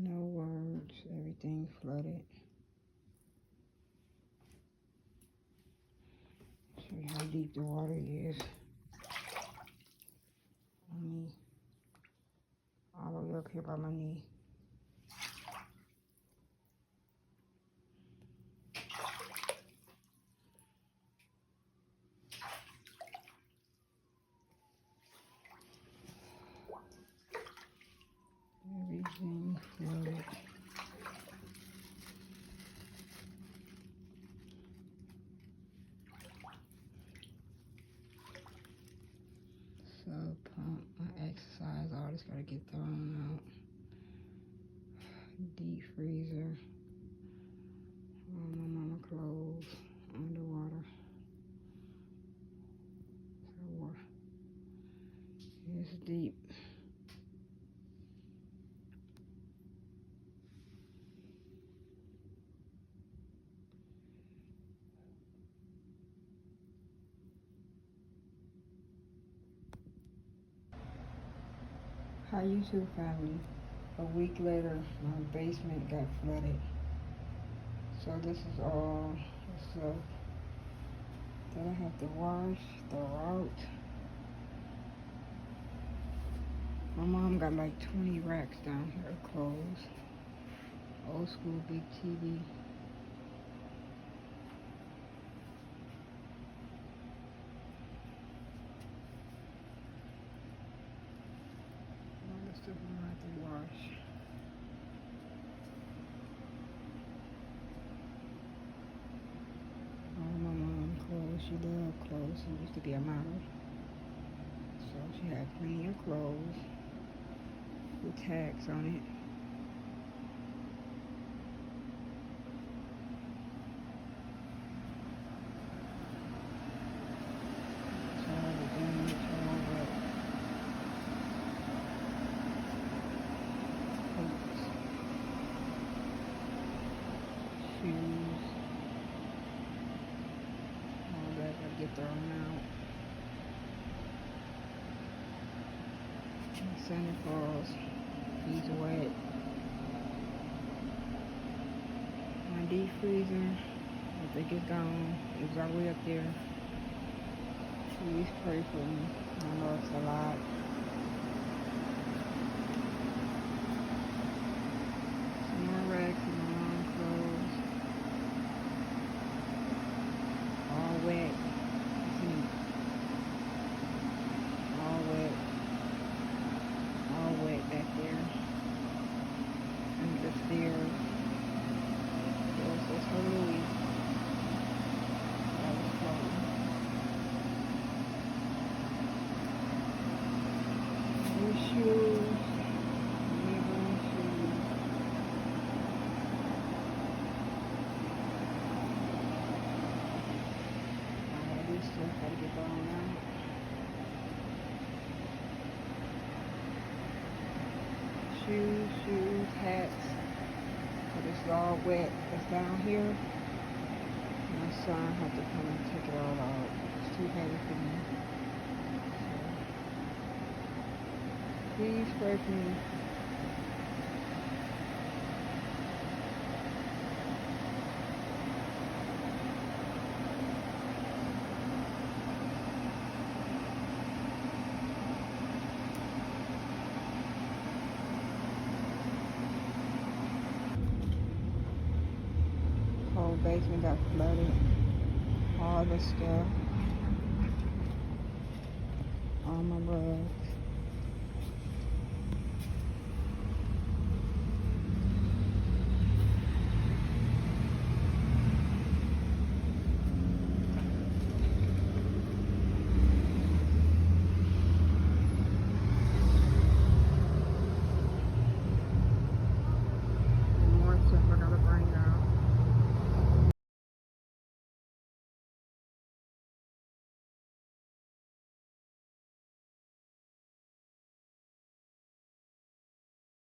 No words, everything flooded. Show you how deep the water is. I mean, all the way up here by my knee. Everything flooded. So pump, my exercise, all this gotta get thrown out. Deep freezer. All my mama clothes underwater. So it's deep. Hi YouTube family. A week later, my basement got flooded. So this is all the stuff that I have to wash, throw out. My mom got like 20 racks down here of clothes. Old school big TV. All the stuff I'm gonna have to wash. All my mom's clothes. She loved clothes. She used to be a model. So she had plenty of clothes with tags on it. So all the damage, all the coats, shoes, all that gotta get thrown out. Santa Claus, he's wet. My deep freezer, I think it's gone. It was all the way up there. Please pray for me. I know it's a lot. Some more racks and my mom's clothes. All wet. All wet. All wet back there. And the stairs. It was so totally weak. I was floating. New shoes. Newborn shoes. All this stuff gotta get thrown out. Shoes, hats. But it's all wet. It's down here. My son had to come and take it all out. It's too heavy for me. So, please pray for me. Whole basement got flooded. All the stuff. All my rugs.